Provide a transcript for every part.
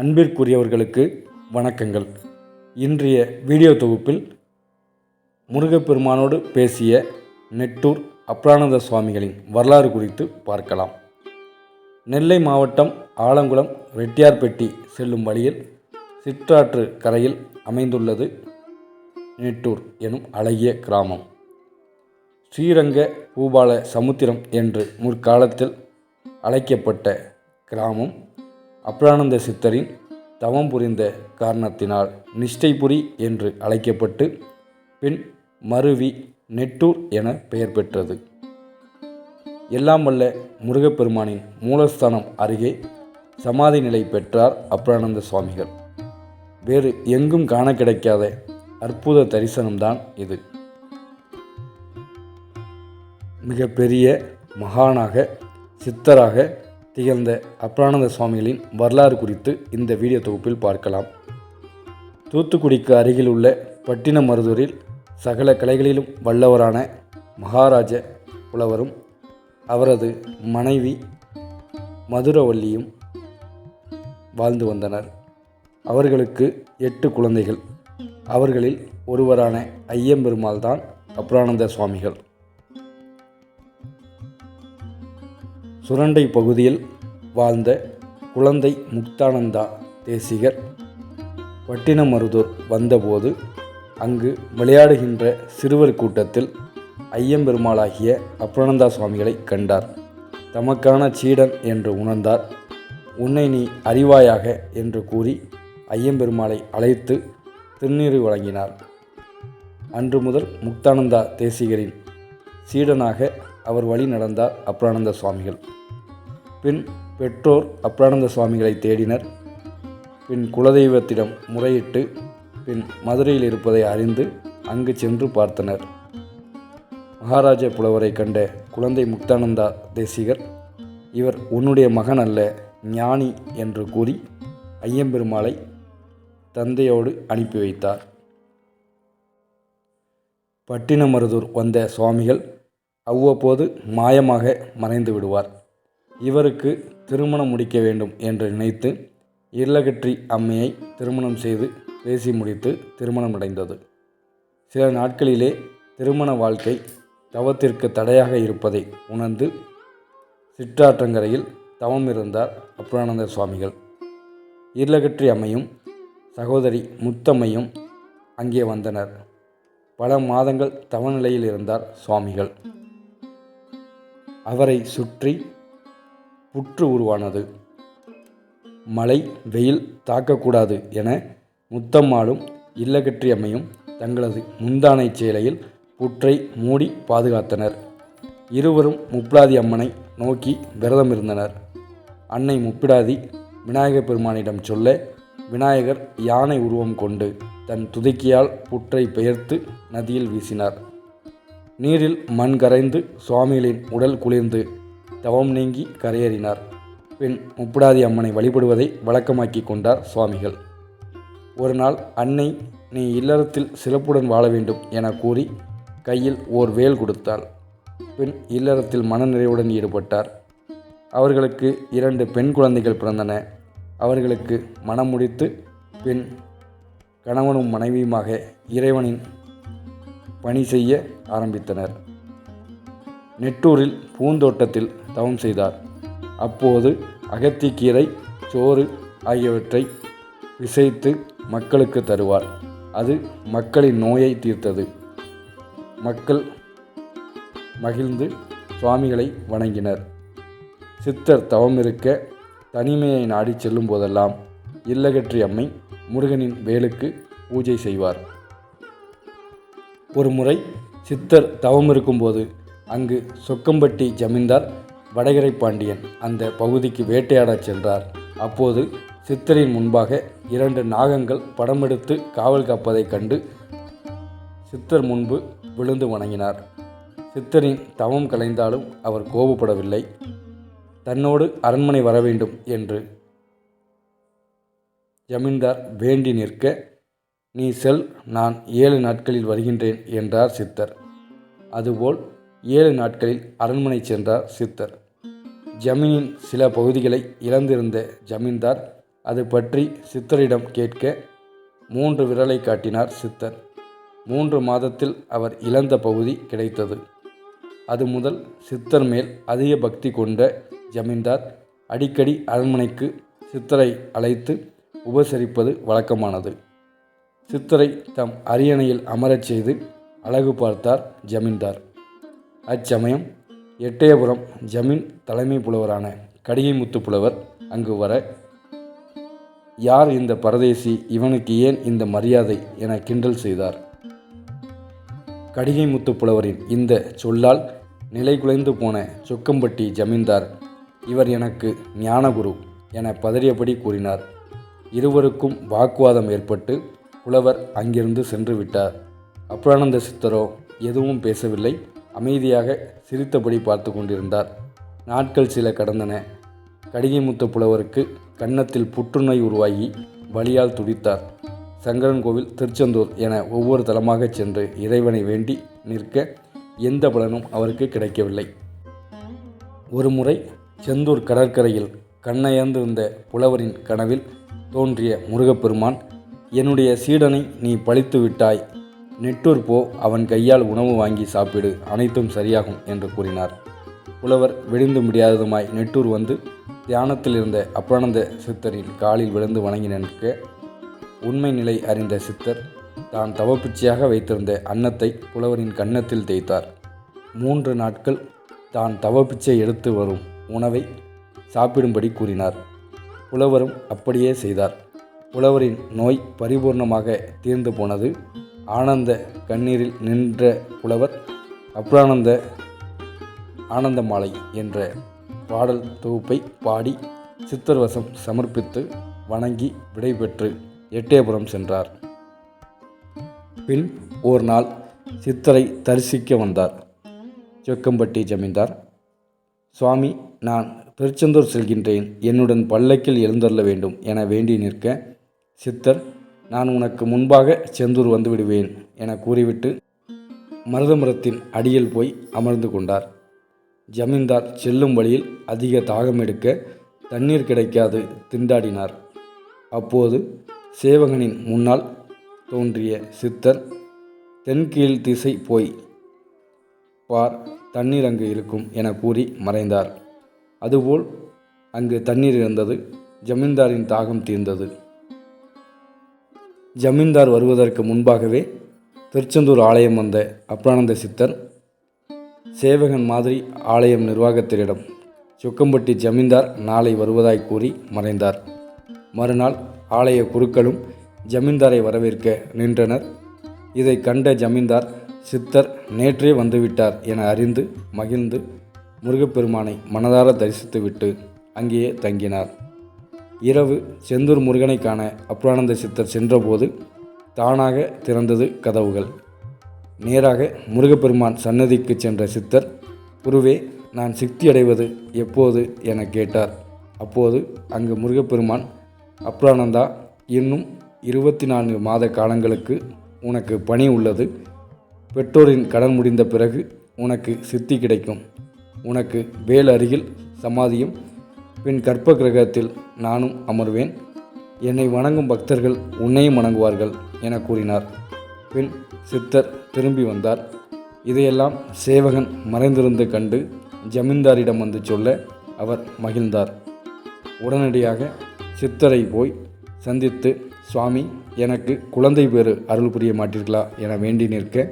அன்பிற்குரியவர்களுக்கு வணக்கங்கள். இன்றைய வீடியோ தொகுப்பில் முருகப்பெருமானோடு பேசிய நெட்டூர் அப்ரானந்த சுவாமிகளின் வரலாறு குறித்து பார்க்கலாம். நெல்லை மாவட்டம் ஆலங்குளம் ரெட்டியார்பட்டி செல்லும் வழியில் சிற்றாற்று கரையில் அமைந்துள்ளது நெட்டூர் எனும் அழகிய கிராமம். ஸ்ரீரங்க பூபால சமுத்திரம் என்று முற்காலத்தில் அழைக்கப்பட்ட கிராமம் அப்ரானந்த சித்தரின் தவம் புரிந்த காரணத்தினால் நிஷ்டைபுரி என்று அழைக்கப்பட்டு பின் மருவி நெட்டூர் என பெயர் பெற்றது. எல்லாம் வல்ல முருகப்பெருமானின் மூலஸ்தானம் அருகே சமாதி நிலை பெற்றார் அப்ரானந்த சுவாமிகள். வேறு எங்கும் காண கிடைக்காத அற்புத தரிசனம்தான் இது. மிக பெரிய மகானாக சித்தராக திகழ்ந்த அப்ரானந்த சுவாமிகளின் வரலாறு குறித்து இந்த வீடியோ தொகுப்பில் பார்க்கலாம். தூத்துக்குடிக்கு அருகில் உள்ள பட்டினமருதூரில் சகல கலைகளிலும் வல்லவரான மகாராஜ புலவரும் அவரது மனைவி மதுரவல்லியும் வாழ்ந்து வந்தனர். அவர்களுக்கு 8 குழந்தைகள். அவர்களில் ஒருவரான ஐயம்பெருமாள் தான் அப்ரானந்த சுவாமிகள். சுரண்டை பகுதியில் வாழ்ந்த குழந்தை முக்தானந்தா தேசிகர் பட்டினமருதூர் வந்தபோது அங்கு விளையாடுகின்ற சிறுவர் கூட்டத்தில் ஐயம்பெருமாளாகிய அப்ரானந்தா சுவாமிகளை கண்டார். தமக்கான சீடன் என்று உணர்ந்தார். உன்னை நீ அறிவாயாக என்று கூறி ஐயம்பெருமாளை அழைத்து திருநீறு வழங்கினார். அன்று முதல் முக்தானந்தா தேசிகரின் சீடனாக அவர் வழி நடந்தார் அப்ரானந்த சுவாமிகள். பின் பெற்றோர் அப்ரானந்த சுவாமிகளை தேடினர். பின் குலதெய்வத்திடம் முறையிட்டு பின் மதுரையில் இருப்பதை அறிந்து அங்கு சென்று பார்த்தனர். மகாராஜ புலவரை கண்ட குழந்தை முக்தானந்தா தேசிகர், இவர் உன்னுடைய மகன் அல்ல, ஞானி என்று கூறி ஐயம்பெருமாளை தந்தையோடு அனுப்பி வைத்தார். பட்டினமருதூர் வந்த சுவாமிகள் அவ்வப்போது மாயமாக மறைந்து விடுவார். இவருக்கு திருமணம் முடிக்க வேண்டும் என்று நினைத்து இருளகற்றி அம்மையை திருமணம் செய்து பேசி முடித்து திருமணம் அடைந்தது. சில நாட்களிலே திருமண வாழ்க்கை தவத்திற்கு தடையாக இருப்பதை உணர்ந்து சிற்றாற்றங்கரையில் தவம் இருந்தார் அப்ரானந்த சுவாமிகள். இருளகற்றி அம்மையும் சகோதரி முத்தம்மையும் அங்கே வந்தனர். பல மாதங்கள் தவநிலையில் இருந்தார் சுவாமிகள். அவரை சுற்றி புற்று உருவானது. மழை வெயில் தாக்கக்கூடாது என முத்தம்மாளும் இல்லகற்றி அம்மையும் தங்களது முந்தானை சேலையில் புற்றை மூடி பாதுகாத்தனர். இருவரும் முப்பிடாதி அம்மனை நோக்கி விரதம் இருந்தனர். அன்னை முப்பிடாதி விநாயகப் பெருமானிடம் சொல்ல, விநாயகர் யானை உருவம் கொண்டு தன் துதிக்கியால் புற்றை பெயர்த்து நதியில் வீசினார். நீரில் மண் கரைந்து சுவாமிகளின் உடல் குளிர்ந்து தவம் நீங்கி கரையேறினார். பின் முப்பிடாதி அம்மனை வழிபடுவதை வழக்கமாக்கி கொண்டார் சுவாமிகள். ஒரு நாள் அன்னை, நீ இல்லறத்தில் சிறப்புடன் வாழ வேண்டும் என கூறி கையில் ஓர் வேல் கொடுத்தாள். பின் இல்லறத்தில் மனநிறைவுடன் ஈடுபட்டார். அவர்களுக்கு 2 பெண் குழந்தைகள் பிறந்தன. அவர்களுக்கு மனம் முடித்து பின் கணவனும் மனைவியுமாக இறைவனின் பணி செய்ய ஆரம்பித்தனர். நெட்டூரில் பூந்தோட்டத்தில் தவம் செய்தார். அப்போது அகத்திக்கீரை, சோறு ஆகியவற்றை பிசைத்து மக்களுக்கு தருவார். அது மக்களின் நோயை தீர்த்தது. மக்கள் மகிழ்ந்து சுவாமிகளை வணங்கினர். சித்தர் தவம் இருக்க தனிமையை நாடி செல்லும் போதெல்லாம் இல்லகற்றி அம்மை முருகனின் வேலுக்கு பூஜை செய்வார். ஒரு முறை சித்தர் தவம் இருக்கும்போது அங்கு சொக்கம்பட்டி ஜமீன்தார் வடகரை பாண்டியன் அந்த பகுதிக்கு வேட்டையாடச் சென்றார். அப்போது சித்தரின் முன்பாக 2 நாகங்கள் படமெடுத்து காவல் காப்பதைக் கண்டு சித்தர் முன்பு விழுந்து வணங்கினார். சித்தரின் தவம் கலைந்தாலும் அவர் கோபப்படவில்லை. தன்னோடு அரண்மனை வர வேண்டும் என்று ஜமீன்தார் வேண்டி நிற்க, நீ செல், நான் 7 நாட்களில் வருகின்றேன் என்றார் சித்தர். அதுபோல் 7 நாட்களில் அரண்மனை சென்றார் சித்தர். ஜமீனின் சில பகுதிகளை இழந்திருந்த ஜமீன்தார் அது பற்றி சித்தரிடம் கேட்க 3 விரலை காட்டினார் சித்தர். 3 மாதத்தில் அவர் இழந்த பகுதி கிடைத்தது. அது முதல் சித்தர் மேல் அதிக பக்தி கொண்ட ஜமீன்தார் அடிக்கடி அரண்மனைக்கு சித்தரை அழைத்து உபசரிப்பது வழக்கமானது. சித்தரை தம் அரியணையில் அமரச் செய்து அழகு பார்த்தார் ஜமீன்தார். அச்சமயம் எட்டயபுரம் ஜமீன் தலைமை புலவரான கடிகைமுத்து புலவர் அங்கு வர, யார் இந்த பரதேசி, இவனுக்கு ஏன் இந்த மரியாதை என கிண்டல் செய்தார். கடிகைமுத்து புலவரின் இந்த சொல்லால் நிலைகுலைந்து போன சொக்கம்பட்டி ஜமீன்தார், இவர் எனக்கு ஞானகுரு என பதறியபடி கூறினார். இருவருக்கும் வாக்குவாதம் ஏற்பட்டு புலவர் அங்கிருந்து சென்று விட்டார். அப்ரானந்த சித்தரோ எதுவும் பேசவில்லை. அமைதியாக சிரித்தபடி பார்த்து கொண்டிருந்தார். நாட்கள் சில கடந்தன. கடிகைமுத்து புலவருக்கு கன்னத்தில் புற்றுநோய் உருவாகி வலியால் துடித்தார். சங்கரன்கோவில், திருச்செந்தூர் என ஒவ்வொரு தலமாக சென்று இறைவனை வேண்டி நிற்க எந்த பலனும் அவருக்கு கிடைக்கவில்லை. ஒருமுறை செந்தூர் கடற்கரையில் கண்ணயர்ந்திருந்த புலவரின் கனவில் தோன்றிய முருகப்பெருமான், என்னுடைய சீடனை நீ பழித்து விட்டாய், நெட்டூர் போ, அவன் கையால் உணவு வாங்கி சாப்பிடு, அனைத்தும் சரியாகும் என்று கூறினார். புலவர் விடிந்து முடியாததுமாய் நெட்டூர் வந்து தியானத்தில் இருந்த அப்ரானந்த சித்தரின் காலில் விழுந்து வணங்கி நிற்க, உண்மை நிலை அறிந்த சித்தர் தான் தவப்பிச்சையாக வைத்திருந்த அன்னத்தை புலவரின் கன்னத்தில் தேய்த்தார். 3 நாட்கள் தான் தவப்பிச்சை எடுத்து வரும் உணவை சாப்பிடும்படி கூறினார். புலவரும் அப்படியே செய்தார். புலவரின் நோய் பரிபூர்ணமாக தீர்ந்து போனது. ஆனந்த கண்ணீரில் நின்ற புலவர் அப்ரானந்த ஆனந்த மாலை என்ற பாடல் தொகுப்பை பாடி சித்தர்வசம் சமர்ப்பித்து வணங்கி விடைபெற்று எட்டயபுரம் சென்றார். பின் ஓர் நாள் சித்தரை தரிசிக்க வந்தார் சொக்கம்பட்டி ஜமீன்தார். சுவாமி, நான் திருச்செந்தூர் செல்கின்றேன், என்னுடன் பல்லக்கில் எழுந்தருள வேண்டும் என வேண்டி நிற்க, சித்தர், நான் உனக்கு முன்பாக செந்தூர் வந்து விடுவேன் என கூறிவிட்டு மருதமரத்தின் அடியில் போய் அமர்ந்து கொண்டார். ஜமீன்தார் செல்லும் வழியில் அதிக தாகம் எடுக்க தண்ணீர் கிடைக்காது திண்டாடினார். அப்போது சேவகனின் முன்னால் தோன்றிய சித்தர், தென்கீழ் திசை போய் பார், தண்ணீர் அங்கு இருக்கும் என கூறி மறைந்தார். அதுபோல் அங்கு தண்ணீர் இருந்தது. ஜமீன்தாரின் தாகம் தீர்ந்தது. ஜமீன்தார் வருவதற்கு முன்பாகவே திருச்செந்தூர் ஆலயம் வந்த அப்ரானந்த சித்தர் சேவகன் மாதிரி ஆலயம் நிர்வாகத்தினரிடம் சொக்கம்பட்டி ஜமீன்தார் நாளை வருவதாய் கூறி மறைந்தார். மறுநாள் ஆலய குருக்களும் ஜமீன்தாரை வரவேற்க நின்றனர். இதை கண்ட ஜமீன்தார், சித்தர் நேற்றே வந்துவிட்டார் என அறிந்து மகிழ்ந்து முருகப்பெருமானை மனதார தரிசித்துவிட்டு அங்கேயே தங்கினார். இரவு செந்தூர் முருகனை காண அப்ரானந்த சித்தர் சென்றபோது தானாக திறந்தது கதவுகள். நேராக முருகப்பெருமான் சன்னதிக்கு சென்ற சித்தர், குருவே, நான் சித்தி அடைவது எப்போது என கேட்டார். அப்போது அங்கு முருகப்பெருமான், அப்ரானந்தா, இன்னும் 24 மாத காலங்களுக்கு உனக்கு பணி உள்ளது. பெற்றோரின் கடன் முடிந்த பிறகு உனக்கு சித்தி கிடைக்கும். உனக்கு வேல் அருகில் சமாதியும், பின் கற்ப கிரகத்தில் நானும் அமர்வேன். என்னை வணங்கும் பக்தர்கள் உன்னையும் வணங்குவார்கள் என கூறினார். பின் சித்தர் திரும்பி வந்தார். இதையெல்லாம் சேவகன் மறைந்திருந்து கண்டு ஜமீன்தாரிடம் வந்து சொல்ல அவர் மகிழ்ந்தார். உடனடியாக சித்தரை போய் சந்தித்து, சுவாமி, எனக்கு குழந்தை பேறு அருள் புரிய மாட்டீர்களா என வேண்டி நிற்க,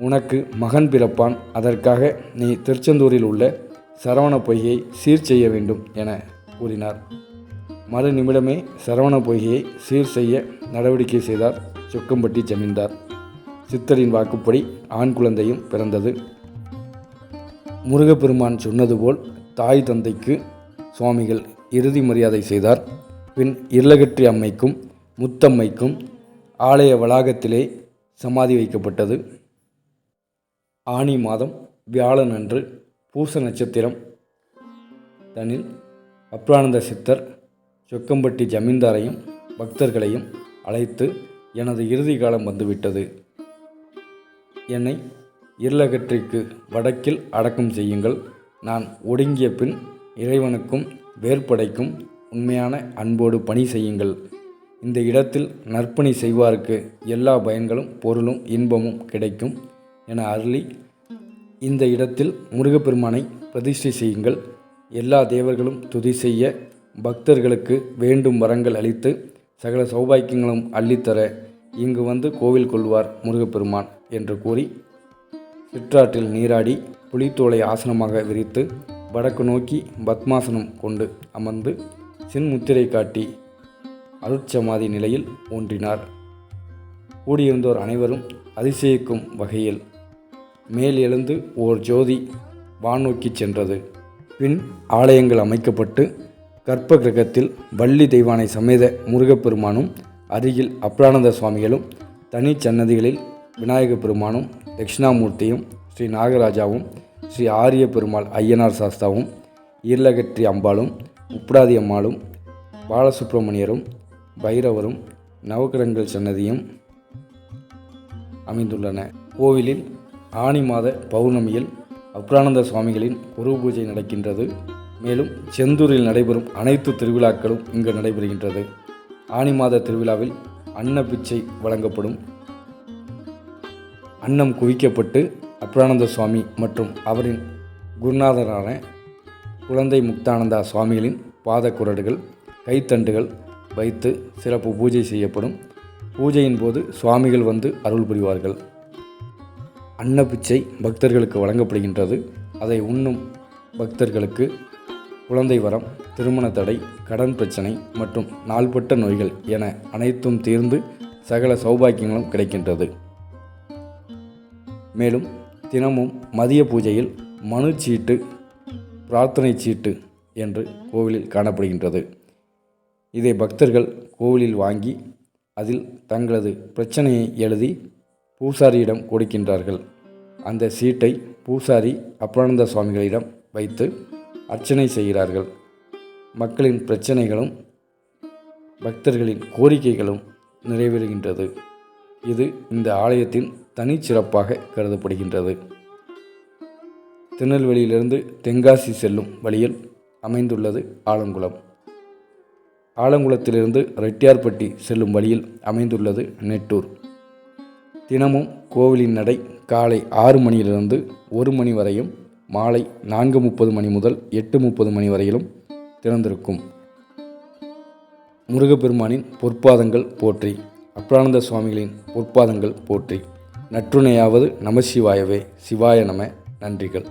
உனக்கு மகன் பிறப்பான், அதற்காக நீ திருச்செந்தூரில் உள்ள சரவண பொய்கையை சீர் செய்ய வேண்டும் என கூறினார். மறு நிமிடமே சரவண பொய்கையை சீர் செய்ய நடவடிக்கை செய்தார் சொக்கம்பட்டி ஜமீன்தார். சித்தரின் வாக்குப்படி ஆண் குழந்தையும் பிறந்தது. முருகப்பெருமான் சொன்னது போல் தாய் தந்தைக்கு சுவாமிகள் இறுதி மரியாதை செய்தார். பின் இருளகற்றி அம்மைக்கும் முத்தம்மைக்கும் ஆலய வளாகத்திலே சமாதி வைக்கப்பட்டது. ஆனி மாதம் வியாழன் அன்று பூச நட்சத்திரம் தனில் அப்ரானந்த சித்தர் சொக்கம்பட்டி ஜமீன்தாரையும் பக்தர்களையும் அழைத்து, எனது இறுதி காலம் வந்துவிட்டது. என்னை இருளகற்றிற்கு வடக்கில் அடக்கம் செய்யுங்கள். நான் ஒடுங்கிய பின் இறைவனுக்கும் வேற்படைக்கும் உண்மையான அன்போடு பணி செய்யுங்கள். இந்த இடத்தில் நற்பணி செய்வாருக்கு எல்லா பயன்களும் பொருளும் இன்பமும் கிடைக்கும் என அருளி இந்த இடத்தில் முருகப்பெருமானை பிரதிஷ்டை செய்யுங்கள். எல்லா தேவர்களும் துதி செய்ய பக்தர்களுக்கு வேண்டும் வரங்கள் அளித்து சகல சௌபாக்கியங்களும் அள்ளித்தர இங்கு வந்து கோவில் கொள்வார் முருகப்பெருமான் என்று கூறி சிற்றாற்றில் நீராடி புலித்தோலை ஆசனமாக விரித்து வடக்கு நோக்கி பத்மாசனம் கொண்டு அமர்ந்து சின்முத்திரை காட்டி அருட்சமாதி நிலையில் ஊன்றினார். கூடியிருந்தோர் அனைவரும் அதிசயிக்கும் வகையில் மேல் எழுந்து ஓர் ஜோதி வானோக்கி சென்றது. பின் ஆலயங்கள் அமைக்கப்பட்டு கற்ப கிரகத்தில் வள்ளி தெய்வானை சமேத முருகப்பெருமானும் அருகில் அப்ரானந்த சுவாமிகளும் தனி சன்னதிகளில் விநாயக பெருமானும் தட்சிணாமூர்த்தியும் ஸ்ரீ நாகராஜாவும் ஸ்ரீ ஆரிய பெருமாள் ஐயனார் சாஸ்தாவும் ஈர்லகற்றி அம்பாளும் உப்ராதி அம்மாளும் பாலசுப்பிரமணியரும் பைரவரும் நவக்கிரகங்கள் சன்னதியும் அமைந்துள்ளன. கோவிலில் ஆனி மாத பௌர்ணமியில் அப்ரானந்த சுவாமிகளின் குரு பூஜை நடக்கின்றது. மேலும் செந்தூரில் நடைபெறும் அனைத்து திருவிழாக்களும் இங்கு நடைபெறுகின்றது. ஆனி மாத திருவிழாவில் அன்ன பிச்சை வழங்கப்படும். அன்னம் குவிக்கப்பட்டு அப்ரானந்த சுவாமி மற்றும் அவரின் குருநாதரான குழந்தை முக்தானந்தா சுவாமிகளின் பாதக்குரடுகள் கைத்தண்டுகள் வைத்து சிறப்பு பூஜை செய்யப்படும். பூஜையின் போது சுவாமிகள் வந்து அருள் புரிவார்கள். அன்னப்பிச்சை பக்தர்களுக்கு வழங்கப்படுகின்றது. அதை உண்ணும் பக்தர்களுக்கு குழந்தை வரம், திருமண தடை, கடன் பிரச்சனை மற்றும் நாள்பட்ட நோய்கள் என அனைத்தும் தீர்ந்து சகல சௌபாக்கியங்களும் கிடைக்கின்றது. மேலும் தினமும் மதிய பூஜையில் மனு சீட்டு, பிரார்த்தனை சீட்டு என்று கோவிலில் காணப்படுகின்றது. இதை பக்தர்கள் கோவிலில் வாங்கி அதில் தங்களது பிரச்சனையை எழுதி பூசாரியிடம் கொடுக்கின்றார்கள். அந்த சீட்டை பூசாரி அப்ரானந்த சுவாமிகளிடம் வைத்து அர்ச்சனை செய்கிறார்கள். மக்களின் பிரச்சனைகளும் பக்தர்களின் கோரிக்கைகளும் நிறைவேறுகின்றது. இது இந்த ஆலயத்தின் தனிச்சிறப்பாக கருதப்படுகின்றது. திருநெல்வேலியிலிருந்து தென்காசி செல்லும் வழியில் அமைந்துள்ளது ஆலங்குளம். ஆலங்குளத்திலிருந்து ரெட்டியார்பட்டி செல்லும் வழியில் அமைந்துள்ளது நெட்டூர். தினமும் கோவிலின் நடை காலை 6 மணியிலிருந்து 1 மணி வரையும், மாலை 4:30 மணி முதல் 8:30 மணி வரையிலும் திறந்திருக்கும். முருகப்பெருமானின் பொற்பாதங்கள் போற்றி, அப்ரானந்த சுவாமிகளின் பொற்பாதங்கள் போற்றி. நற்றுணையாவது நமசிவாயவே. சிவாய நம. நன்றிகள்.